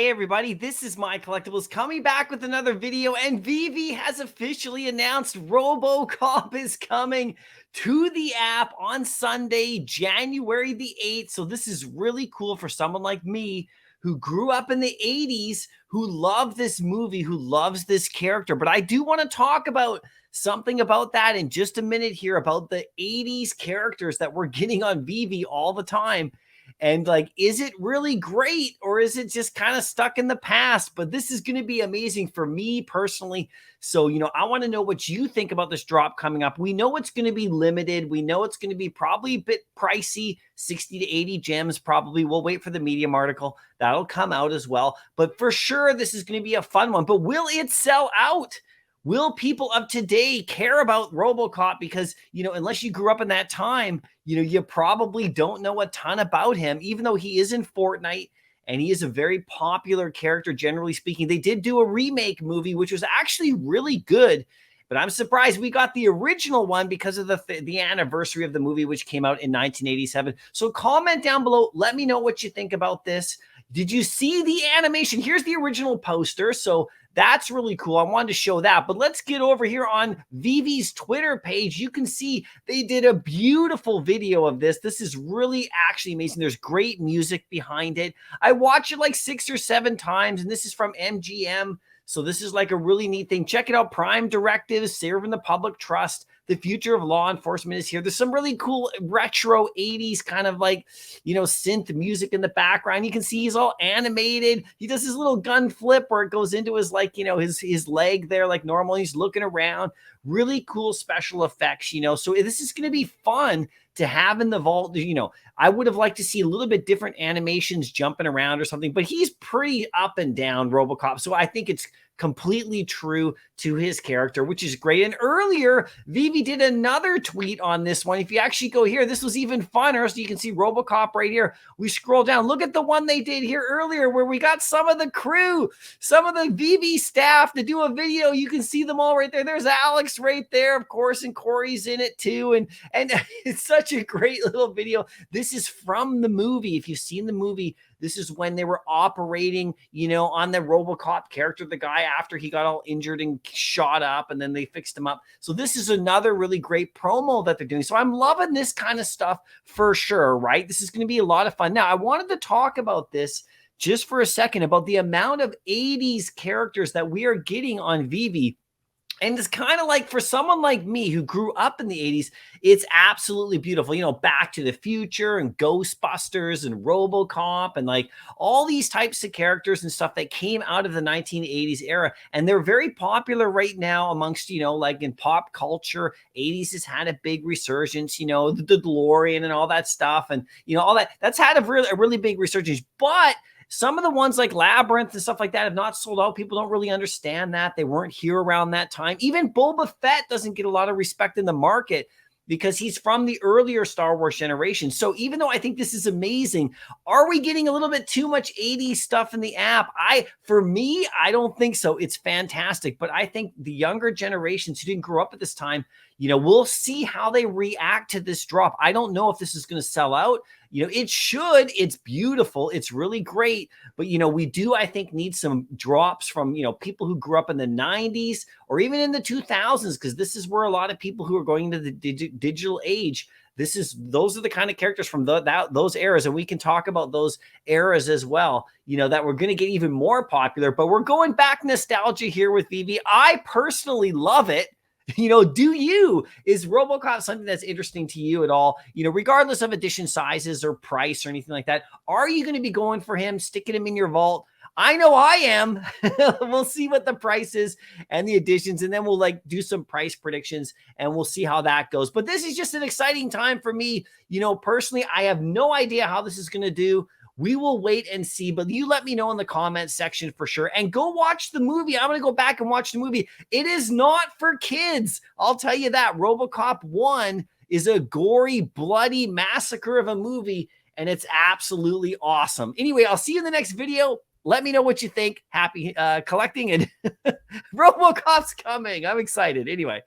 Hey everybody, this is MyCollectables coming back with another video, and Veve has officially announced RoboCop is coming to the app on Sunday, January the 8th. So this is really cool for someone like me who grew up in the 80s, who loved this movie, who loves this character. But I do want to talk about something about that in just a minute here, about the 80s characters that we're getting on Veve all the time. And like, is it really great or is it just kind of stuck in the past? But this is going to be amazing for me personally. So, I want to know what you think about this drop coming up. We know it's going to be limited. We know it's going to be probably a bit pricey, 60 to 80 gems probably. We'll wait for the Medium article. That'll come out as well. But for sure, this is going to be a fun one. But will it sell out? Will people of today care about RoboCop? Because, unless you grew up in that time, you probably don't know a ton about him, even though he is in Fortnite and he is a very popular character, generally speaking. They did do a remake movie, which was actually really good, but I'm surprised we got the original one because of the anniversary of the movie, which came out in 1987. So comment down below. Let me know what you think about this. Did you see the animation? Here's the original poster. So that's really cool. I wanted to show that. But let's get over here on Veve's Twitter page. You can see they did a beautiful video of this. This is really actually amazing. There's great music behind it. I watched it like 6 or 7 times, and this is from MGM. So this is like a really neat thing. Check it out. Prime directives, serving the public trust. The future of law enforcement is here. There's some really cool retro 80s kind of like, synth music in the background. You can see he's all animated. He does his little gun flip where it goes into his like, his leg there like normal. He's looking around. Really cool special effects, So this is going to be fun to have in the vault. I would have liked to see a little bit different animations jumping around or something, but he's pretty up and down, RoboCop. So I think it's completely true to his character, which is great. And earlier, Veve did another tweet on this one. If you actually go here, this was even funner. So you can see RoboCop right here. We scroll down. Look at the one they did here earlier where we got some of the crew, some of the Veve staff to do a video. You can see them all right there. There's Alex right there, of course, and Corey's in it too. And it's such a great little video. This is from the movie. If you've seen the movie, this is when they were operating, on the RoboCop character, the guy after he got all injured and shot up, and then they fixed him up. So this is another really great promo that they're doing. So I'm loving this kind of stuff for sure, right? This is going to be a lot of fun. Now, I wanted to talk about this just for a second, about the amount of 80s characters that we are getting on Veve. And it's kind of like for someone like me who grew up in the 80s, it's absolutely beautiful. Back to the Future and Ghostbusters and RoboCop and like all these types of characters and stuff that came out of the 1980s era. And they're very popular right now amongst, like in pop culture. 80s has had a big resurgence, the DeLorean and all that stuff. And, all that. That's had a really big resurgence. But some of the ones like Labyrinth and stuff like that have not sold out. People don't really understand that. They weren't here around that time. Even Boba Fett doesn't get a lot of respect in the market because he's from the earlier Star Wars generation. So even though I think this is amazing, are we getting a little bit too much 80s stuff in the app? For me, I don't think so. It's fantastic. But I think the younger generations who didn't grow up at this time, we'll see how they react to this drop. I don't know if this is going to sell out. It should. It's beautiful. It's really great. But, we do, I think, need some drops from, people who grew up in the 90s or even in the 2000s, because this is where a lot of people who are going into the digital age, those are the kind of characters from those eras. And we can talk about those eras as well, that we're going to get even more popular. But we're going back nostalgia here with Veve. I personally love it. Do you? Is RoboCop something that's interesting to you at all? Regardless of edition sizes or price or anything like that, are you going to be going for him, sticking him in your vault? I know I am. We'll see what the price is and the additions, and then we'll do some price predictions and we'll see how that goes. But this is just an exciting time for me. Personally, I have no idea how this is going to do. We will wait and see, but you let me know in the comments section for sure. And go watch the movie. I'm going to go back and watch the movie. It is not for kids. I'll tell you that. RoboCop 1 is a gory, bloody massacre of a movie, and it's absolutely awesome. Anyway, I'll see you in the next video. Let me know what you think. Happy collecting, and RoboCop's coming. I'm excited. Anyway.